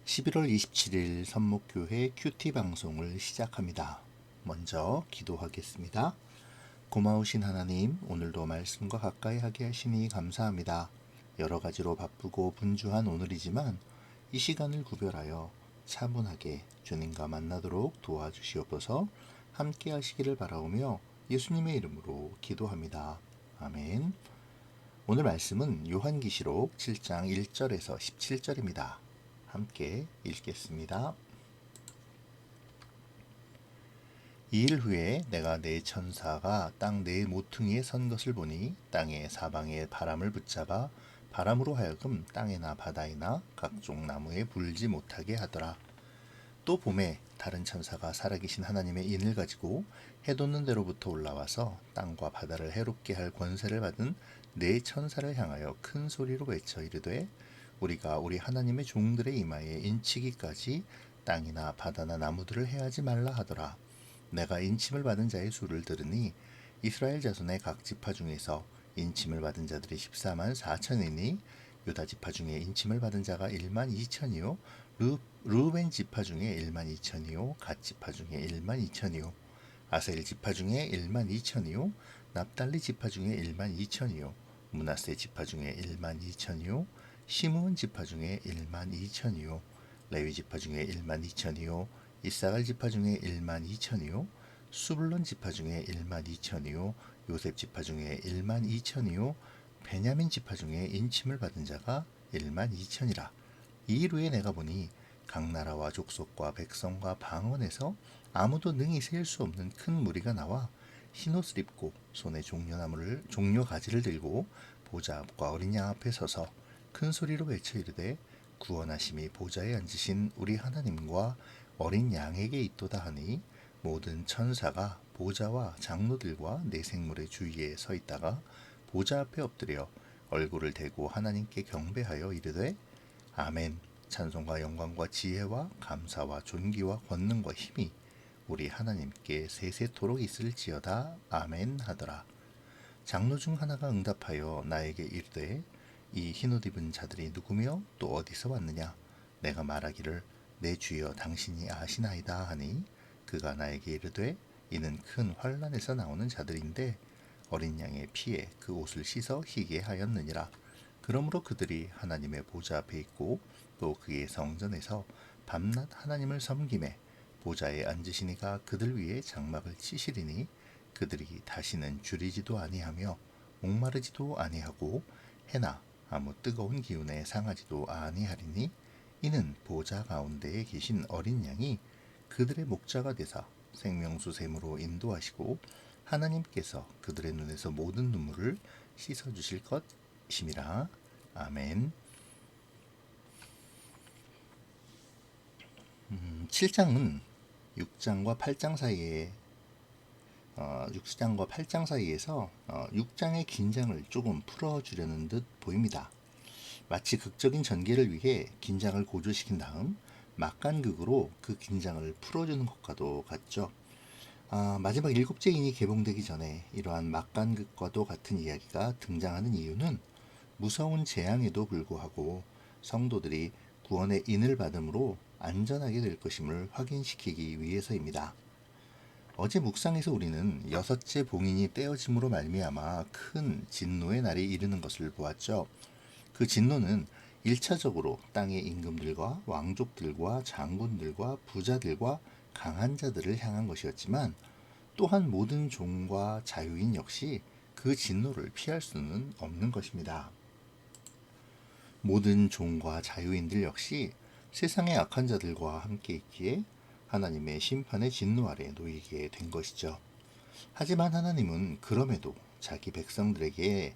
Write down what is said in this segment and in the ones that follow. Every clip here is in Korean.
11월 27일 선목교회 큐티 방송을 시작합니다. 먼저 기도하겠습니다. 고마우신 하나님, 오늘도 말씀과 가까이 하게 하시니 감사합니다. 여러 가지로 바쁘고 분주한 오늘이지만 이 시간을 구별하여 차분하게 주님과 만나도록 도와주시옵소서. 함께 하시기를 바라오며 예수님의 이름으로 기도합니다. 아멘. 오늘 말씀은 요한계시록 7장 1절에서 17절입니다. 함께 읽겠습니다. 2일 후에 내가 네 천사가 땅 네 모퉁이에 선 것을 보니 땅의 사방에 바람을 붙잡아 바람으로 하여금 땅에나 바다에나 각종 나무에 불지 못하게 하더라. 또 봄에 다른 천사가 살아계신 하나님의 인을 가지고 해돋는 데로부터 올라와서 땅과 바다를 해롭게 할 권세를 받은 네 천사를 향하여 큰 소리로 외쳐 이르되 우리가 우리 하나님의 종들의 이마에 인치기까지 땅이나 바다나 나무들을 해하지 말라 하더라. 내가 인침을 받은 자의 수를 들으니 이스라엘 자손의 각 지파 중에서 인침을 받은 자들이 14만 4천이니 유다 지파 중에 인침을 받은 자가 1만 2천이요 루벤 지파 중에 1만 2천이요 갓 지파 중에 1만 2천이요 아셀 지파 중에 1만 2천이요 납달리 지파 중에 1만 2천이요 므낫세 지파 중에 1만 2천이요 시므온 지파 중에 1만 2천이요 레위 지파 중에 1만 2천이요 이사갈 지파 중에 1만 2천이요 수블론 지파 중에 1만 2천이요 요셉 지파 중에 1만 2천이요 베냐민 지파 중에 인침을 받은 자가 1만 2천이라. 이일 후에 내가 보니 각 나라와 족속과 백성과 방언에서 아무도 능히 셀 수 없는 큰 무리가 나와 흰 옷을 입고 손에 종려 가지를 들고 보좌 앞과 어린 양 앞에 서서 큰 소리로 외쳐 이르되 구원하심이 보좌에 앉으신 우리 하나님과 어린 양에게 있도다 하니 모든 천사가 보좌와 장로들과 네 생물의 주위에 서 있다가 보좌 앞에 엎드려 얼굴을 대고 하나님께 경배하여 이르되 아멘. 찬송과 영광과 지혜와 감사와 존귀와 권능과 힘이 우리 하나님께 세세토록 있을지어다. 아멘 하더라. 장로 중 하나가 응답하여 나에게 이르되 이 흰옷 입은 자들이 누구며 또 어디서 왔느냐? 내가 말하기를 내 주여 당신이 아시나이다 하니 그가 나에게 이르되 이는 큰 환란에서 나오는 자들인데 어린 양의 피에 그 옷을 씻어 희게 하였느니라. 그러므로 그들이 하나님의 보좌 앞에 있고 또 그의 성전에서 밤낮 하나님을 섬기매 보좌에 앉으시니가 그들 위에 장막을 치시리니 그들이 다시는 줄이지도 아니하며 목마르지도 아니하고 해나 아무 뜨거운 기운에 상하지도 아니하리니 이는 보좌 가운데에 계신 어린 양이 그들의 목자가 되사 생명수 샘으로 인도하시고 하나님께서 그들의 눈에서 모든 눈물을 씻어주실 것임이라. 아멘. 7장은 6장과 8장 사이에 6장과 8장 사이에서 6장의 긴장을 조금 풀어주려는 듯 보입니다. 마치 극적인 전개를 위해 긴장을 고조시킨 다음 막간극으로 그 긴장을 풀어주는 것과도 같죠. 마지막 일곱째 인이 개봉되기 전에 이러한 막간극과도 같은 이야기가 등장하는 이유는 무서운 재앙에도 불구하고 성도들이 구원의 인을 받음으로 안전하게 될 것임을 확인시키기 위해서입니다. 어제 묵상에서 우리는 여섯째 봉인이 떼어짐으로 말미암아 큰 진노의 날이 이르는 것을 보았죠. 그 진노는 1차적으로 땅의 임금들과 왕족들과 장군들과 부자들과 강한 자들을 향한 것이었지만 또한 모든 종과 자유인 역시 그 진노를 피할 수는 없는 것입니다. 모든 종과 자유인들 역시 세상의 악한 자들과 함께 있기에 하나님의 심판의 진노 아래 놓이게 된 것이죠. 하지만 하나님은 그럼에도 자기 백성들에게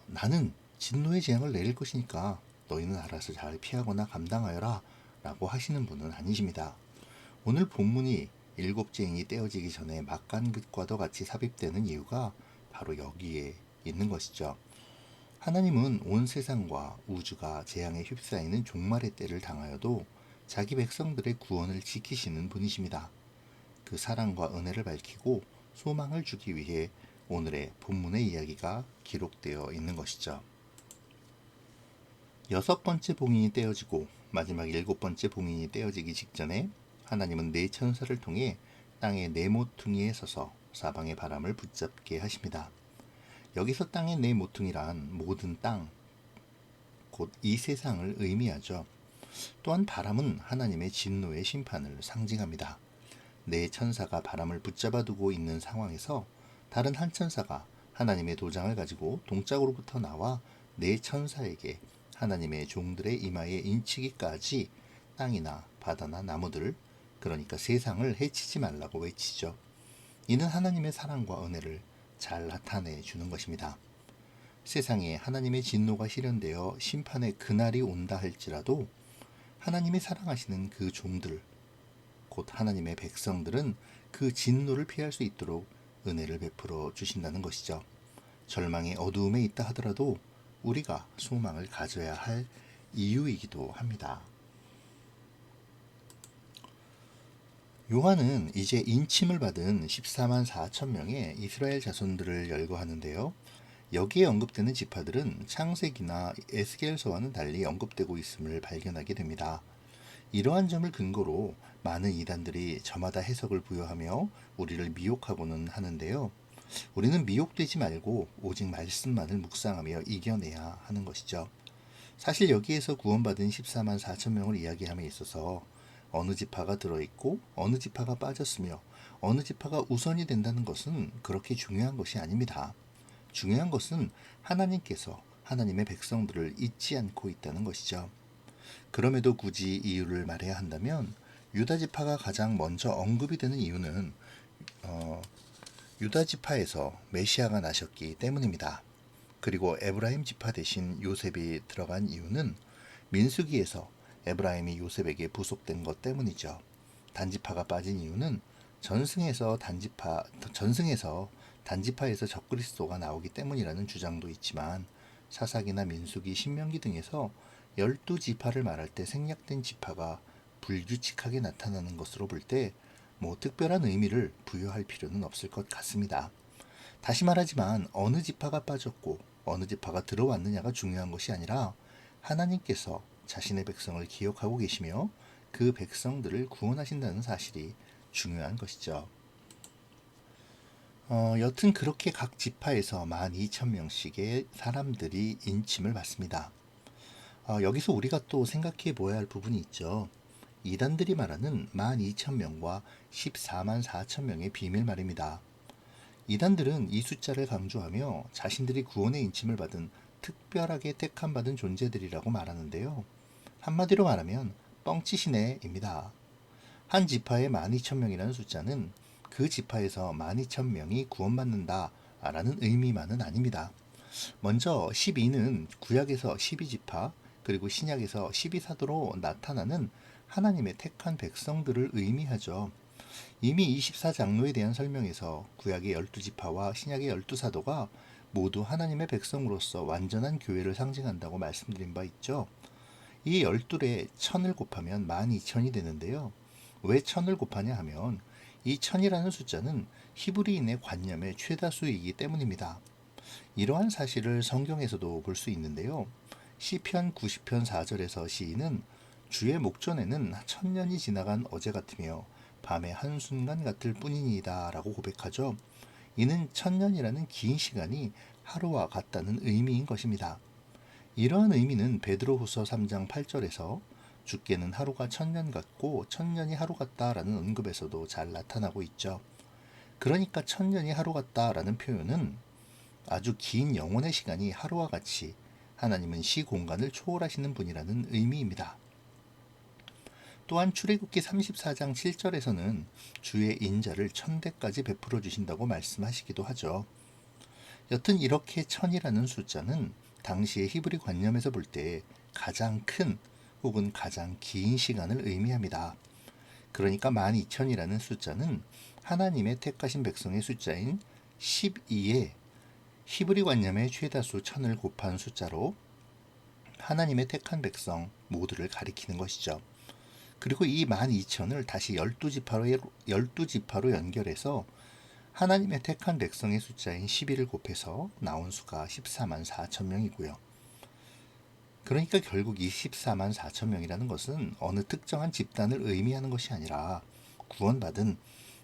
나는 진노의 재앙을 내릴 것이니까 너희는 알아서 잘 피하거나 감당하여라 라고 하시는 분은 아니십니다. 오늘 본문이 일곱째 인이 떼어지기 전에 막간극과도 같이 삽입되는 이유가 바로 여기에 있는 것이죠. 하나님은 온 세상과 우주가 재앙에 휩싸이는 종말의 때를 당하여도 자기 백성들의 구원을 지키시는 분이십니다. 그 사랑과 은혜를 밝히고 소망을 주기 위해 오늘의 본문의 이야기가 기록되어 있는 것이죠. 여섯 번째 봉인이 떼어지고 마지막 일곱 번째 봉인이 떼어지기 직전에 하나님은 네 천사를 통해 땅의 네 모퉁이에 서서 사방의 바람을 붙잡게 하십니다. 여기서 땅의 네 모퉁이란 모든 땅, 곧 이 세상을 의미하죠. 또한 바람은 하나님의 진노의 심판을 상징합니다. 네 천사가 바람을 붙잡아 두고 있는 상황에서 다른 한 천사가 하나님의 도장을 가지고 동짝으로부터 나와 네 천사에게 하나님의 종들의 이마에 인치기까지 땅이나 바다나 나무들, 그러니까 세상을 해치지 말라고 외치죠. 이는 하나님의 사랑과 은혜를 잘 나타내 주는 것입니다. 세상에 하나님의 진노가 실현되어 심판의 그날이 온다 할지라도 하나님이 사랑하시는 그 종들, 곧 하나님의 백성들은 그 진노를 피할 수 있도록 은혜를 베풀어 주신다는 것이죠. 절망의 어두움에 있다 하더라도 우리가 소망을 가져야 할 이유이기도 합니다. 요한은 이제 인침을 받은 14만 4천 명의 이스라엘 자손들을 열거하는데요. 여기에 언급되는 지파들은 창세기나 에스겔서와는 달리 언급되고 있음을 발견하게 됩니다. 이러한 점을 근거로 많은 이단들이 저마다 해석을 부여하며 우리를 미혹하고는 하는데요. 우리는 미혹되지 말고 오직 말씀만을 묵상하며 이겨내야 하는 것이죠. 사실 여기에서 구원받은 14만 4천 명을 이야기함에 있어서 어느 지파가 들어있고 어느 지파가 빠졌으며 어느 지파가 우선이 된다는 것은 그렇게 중요한 것이 아닙니다. 중요한 것은 하나님께서 하나님의 백성들을 잊지 않고 있다는 것이죠. 그럼에도 굳이 이유를 말해야 한다면 유다 지파가 가장 먼저 언급이 되는 이유는 유다 지파에서 메시아가 나셨기 때문입니다. 그리고 에브라임 지파 대신 요셉이 들어간 이유는 민수기에서 에브라임이 요셉에게 부속된 것 때문이죠. 단지파가 빠진 이유는 전승에서 단지파에서 적그리스도가 나오기 때문이라는 주장도 있지만 사사기나 민수기, 신명기 등에서 12지파를 말할 때 생략된 지파가 불규칙하게 나타나는 것으로 볼 때 특별한 의미를 부여할 필요는 없을 것 같습니다. 다시 말하지만 어느 지파가 빠졌고 어느 지파가 들어왔느냐가 중요한 것이 아니라 하나님께서 자신의 백성을 기억하고 계시며 그 백성들을 구원하신다는 사실이 중요한 것이죠. 여튼 그렇게 각 지파에서 12,000명씩의 사람들이 인침을 받습니다. 여기서 우리가 또 생각해 보아야 할 부분이 있죠. 이단들이 말하는 12,000명과 14만 4천 명의 비밀 말입니다. 이단들은 이 숫자를 강조하며 자신들이 구원의 인침을 받은 특별하게 택함받은 존재들이라고 말하는데요. 한마디로 말하면 뻥치시네입니다. 한 지파의 12,000명이라는 숫자는 그 지파에서 12,000명이 구원받는다 라는 의미만은 아닙니다. 먼저 12는 구약에서 12지파 그리고 신약에서 12사도로 나타나는 하나님의 택한 백성들을 의미하죠. 이미 24장로에 대한 설명에서 구약의 12지파와 신약의 12사도가 모두 하나님의 백성으로서 완전한 교회를 상징한다고 말씀드린 바 있죠. 이 12에 1000을 곱하면 12,000이 되는데요. 왜 1000을 곱하냐 하면 이 1000이라는 숫자는 히브리인의 관념의 최다수이기 때문입니다. 이러한 사실을 성경에서도 볼 수 있는데요. 시편 90편 4절에서 시인은 주의 목전에는 1000년이 지나간 어제 같으며 밤의 한순간 같을 뿐이니이다 라고 고백하죠. 이는 1000년이라는 긴 시간이 하루와 같다는 의미인 것입니다. 이러한 의미는 베드로후서 3장 8절에서 주께는 하루가 1000년 같고 1000년이 하루 같다라는 언급에서도 잘 나타나고 있죠. 그러니까 1000년이 하루 같다라는 표현은 아주 긴 영혼의 시간이 하루와 같이 하나님은 시 공간을 초월하시는 분이라는 의미입니다. 또한 출애굽기 34장 7절에서는 주의 인자를 1000대까지 베풀어 주신다고 말씀하시기도 하죠. 여튼 이렇게 1000이라는 숫자는 당시의 히브리 관념에서 볼 때 가장 큰 혹은 가장 긴 시간을 의미합니다. 그러니까 12,000이라는 숫자는 하나님의 택하신 백성의 숫자인 12에 히브리 관념의 최다수 1000을 곱한 숫자로 하나님의 택한 백성 모두를 가리키는 것이죠. 그리고 이 12,000을 다시 12지파로 연결해서 하나님의 택한 백성의 숫자인 12를 곱해서 나온 수가 14만 4천 명이고요. 그러니까 결국 이 14만 4천 명이라는 것은 어느 특정한 집단을 의미하는 것이 아니라 구원받은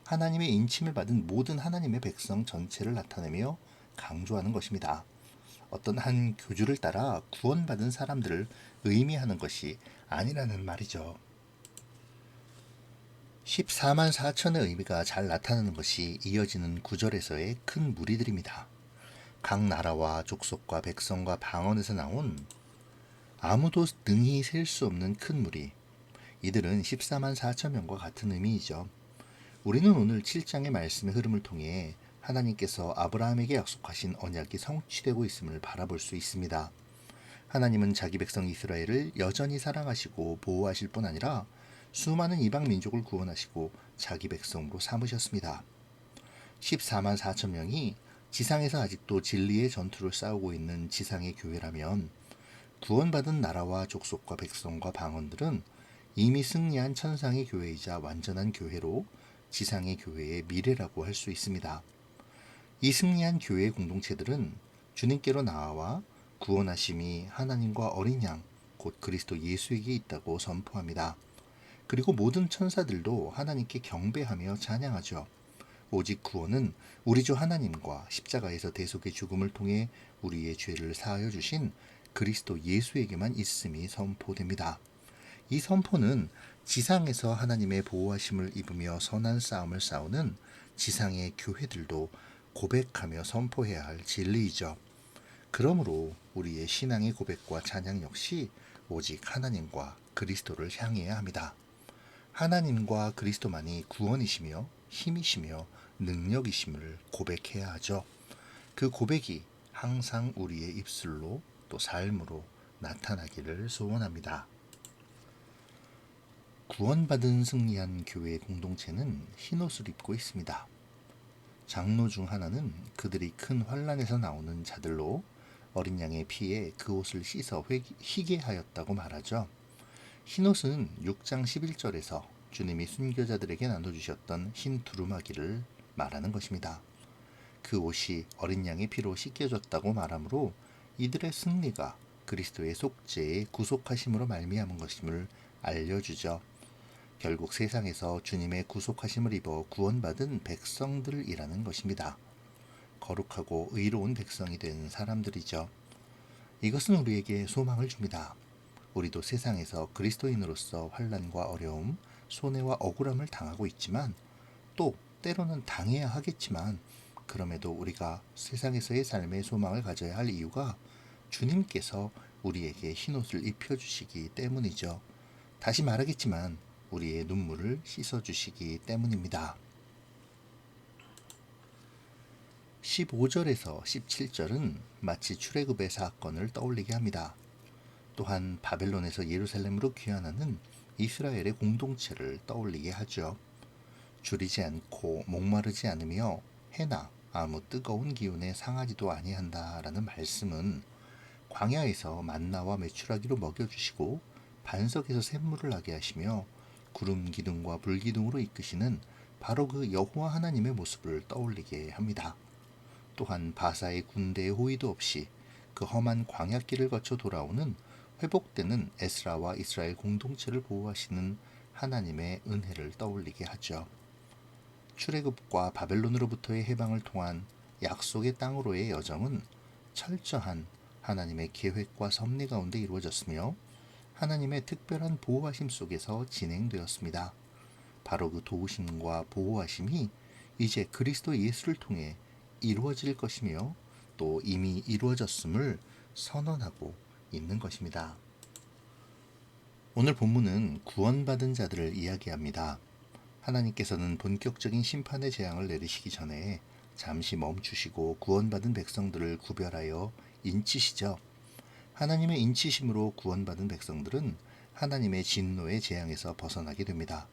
하나님의 인침을 받은 모든 하나님의 백성 전체를 나타내며 강조하는 것입니다. 어떤 한 교주를 따라 구원받은 사람들을 의미하는 것이 아니라는 말이죠. 14만 4천의 의미가 잘 나타나는 것이 이어지는 구절에서의 큰 무리들입니다. 각 나라와 족속과 백성과 방언에서 나온 아무도 능히 셀 수 없는 큰 무리. 이들은 14만 4천 명과 같은 의미이죠. 우리는 오늘 7장의 말씀의 흐름을 통해 하나님께서 아브라함에게 약속하신 언약이 성취되고 있음을 바라볼 수 있습니다. 하나님은 자기 백성 이스라엘을 여전히 사랑하시고 보호하실 뿐 아니라 수많은 이방 민족을 구원하시고 자기 백성으로 삼으셨습니다. 14만 4천 명이 지상에서 아직도 진리의 전투를 싸우고 있는 지상의 교회라면 구원받은 나라와 족속과 백성과 방언들은 이미 승리한 천상의 교회이자 완전한 교회로 지상의 교회의 미래라고 할 수 있습니다. 이 승리한 교회의 공동체들은 주님께로 나아와 구원하심이 하나님과 어린 양, 곧 그리스도 예수에게 있다고 선포합니다. 그리고 모든 천사들도 하나님께 경배하며 찬양하죠. 오직 구원은 우리 주 하나님과 십자가에서 대속의 죽음을 통해 우리의 죄를 사하여 주신 그리스도 예수에게만 있음이 선포됩니다. 이 선포는 지상에서 하나님의 보호하심을 입으며 선한 싸움을 싸우는 지상의 교회들도 고백하며 선포해야 할 진리이죠. 그러므로 우리의 신앙의 고백과 찬양 역시 오직 하나님과 그리스도를 향해야 합니다. 하나님과 그리스도만이 구원이시며 힘이시며 능력이심을 고백해야 하죠. 그 고백이 항상 우리의 입술로 또 삶으로 나타나기를 소원합니다. 구원받은 승리한 교회 공동체는 흰옷을 입고 있습니다. 장로 중 하나는 그들이 큰 환란에서 나오는 자들로 어린 양의 피에 그 옷을 씻어 희게 하였다고 말하죠. 흰옷은 6장 11절에서 주님이 순교자들에게 나눠주셨던 흰 두루마기를 말하는 것입니다. 그 옷이 어린 양의 피로 씻겨졌다고 말하므로 이들의 승리가 그리스도의 속죄의 구속하심으로 말미암은 것임을 알려주죠. 결국 세상에서 주님의 구속하심을 입어 구원받은 백성들이라는 것입니다. 거룩하고 의로운 백성이 된 사람들이죠. 이것은 우리에게 소망을 줍니다. 우리도 세상에서 그리스도인으로서 환난과 어려움, 손해와 억울함을 당하고 있지만 또 때로는 당해야 하겠지만 그럼에도 우리가 세상에서의 삶의 소망을 가져야 할 이유가 주님께서 우리에게 흰옷을 입혀주시기 때문이죠. 다시 말하겠지만 우리의 눈물을 씻어주시기 때문입니다. 15절에서 17절은 마치 출애굽의 사건을 떠올리게 합니다. 또한 바벨론에서 예루살렘으로 귀환하는 이스라엘의 공동체를 떠올리게 하죠. 줄이지 않고 목마르지 않으며 해나 아무 뜨거운 기운에 상하지도 아니한다라는 말씀은 광야에서 만나와 메추라기로 먹여주시고 반석에서 샘물을 나게 하시며 구름 기둥과 불 기둥으로 이끄시는 바로 그 여호와 하나님의 모습을 떠올리게 합니다. 또한 바사의 군대의 호위도 없이 그 험한 광야길을 거쳐 돌아오는 회복되는 에스라와 이스라엘 공동체를 보호하시는 하나님의 은혜를 떠올리게 하죠. 출애굽과 바벨론으로부터의 해방을 통한 약속의 땅으로의 여정은 철저한 하나님의 계획과 섭리 가운데 이루어졌으며 하나님의 특별한 보호하심 속에서 진행되었습니다. 바로 그 도우심과 보호하심이 이제 그리스도 예수를 통해 이루어질 것이며 또 이미 이루어졌음을 선언하고 있는 것입니다. 오늘 본문은 구원받은 자들을 이야기합니다. 하나님께서는 본격적인 심판의 재앙을 내리시기 전에 잠시 멈추시고 구원받은 백성들을 구별하여 인치시죠. 하나님의 인치심으로 구원받은 백성들은 하나님의 진노의 재앙에서 벗어나게 됩니다.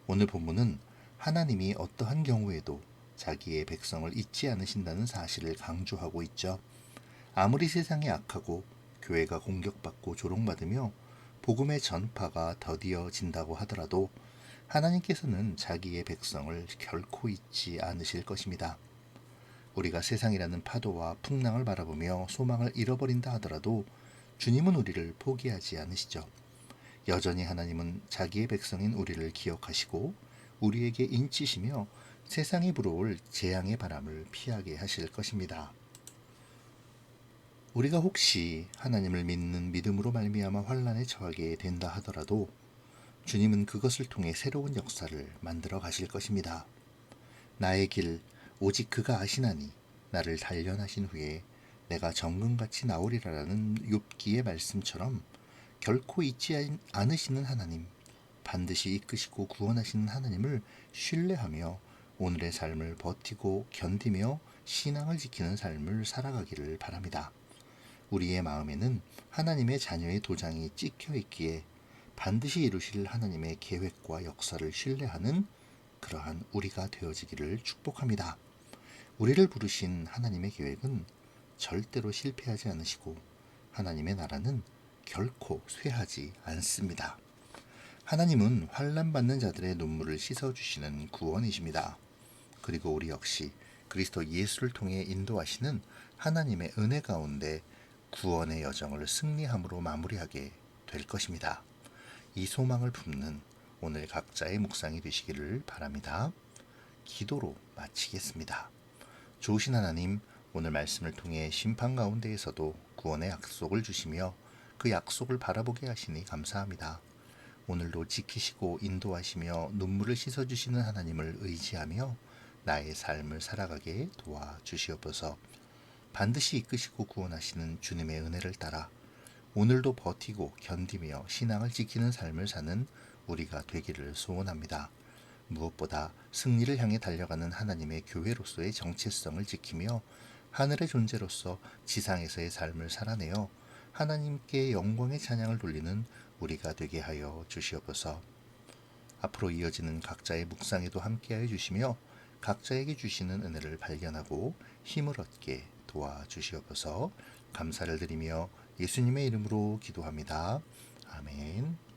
오늘 본문은 하나님이 어떠한 경우에도 자기의 백성을 잊지 않으신다는 사실을 강조하고 있죠. 아무리 세상이 악하고 교회가 공격받고 조롱받으며 복음의 전파가 더디어진다고 하더라도 하나님께서는 자기의 백성을 결코 잊지 않으실 것입니다. 우리가 세상이라는 파도와 풍랑을 바라보며 소망을 잃어버린다 하더라도 주님은 우리를 포기하지 않으시죠. 여전히 하나님은 자기의 백성인 우리를 기억하시고 우리에게 인치시며 세상에 불어올 재앙의 바람을 피하게 하실 것입니다. 우리가 혹시 하나님을 믿는 믿음으로 말미암아 환난에 처하게 된다 하더라도 주님은 그것을 통해 새로운 역사를 만들어 가실 것입니다. 나의 길 오직 그가 아시나니 나를 단련하신 후에 내가 정금같이 나오리라라는 욥기의 말씀처럼 결코 잊지 않으시는 하나님, 반드시 이끄시고 구원하시는 하나님을 신뢰하며 오늘의 삶을 버티고 견디며 신앙을 지키는 삶을 살아가기를 바랍니다. 우리의 마음에는 하나님의 자녀의 도장이 찍혀 있기에 반드시 이루실 하나님의 계획과 역사를 신뢰하는 그러한 우리가 되어지기를 축복합니다. 우리를 부르신 하나님의 계획은 절대로 실패하지 않으시고 하나님의 나라는 결코 쇠하지 않습니다. 하나님은 환난받는 자들의 눈물을 씻어주시는 구원이십니다. 그리고 우리 역시 그리스도 예수를 통해 인도하시는 하나님의 은혜 가운데 구원의 여정을 승리함으로 마무리하게 될 것입니다. 이 소망을 품는 오늘 각자의 묵상이 되시기를 바랍니다. 기도로 마치겠습니다. 좋으신 하나님, 오늘 말씀을 통해 심판 가운데에서도 구원의 약속을 주시며 그 약속을 바라보게 하시니 감사합니다. 오늘도 지키시고 인도하시며 눈물을 씻어주시는 하나님을 의지하며 나의 삶을 살아가게 도와주시옵소서. 반드시 이끄시고 구원하시는 주님의 은혜를 따라 오늘도 버티고 견디며 신앙을 지키는 삶을 사는 우리가 되기를 소원합니다. 무엇보다 승리를 향해 달려가는 하나님의 교회로서의 정체성을 지키며 하늘의 존재로서 지상에서의 삶을 살아내어 하나님께 영광의 찬양을 돌리는 우리가 되게 하여 주시옵소서. 앞으로 이어지는 각자의 묵상에도 함께하여 주시며 각자에게 주시는 은혜를 발견하고 힘을 얻게 도와주시옵소서. 감사를 드리며 예수님의 이름으로 기도합니다. 아멘.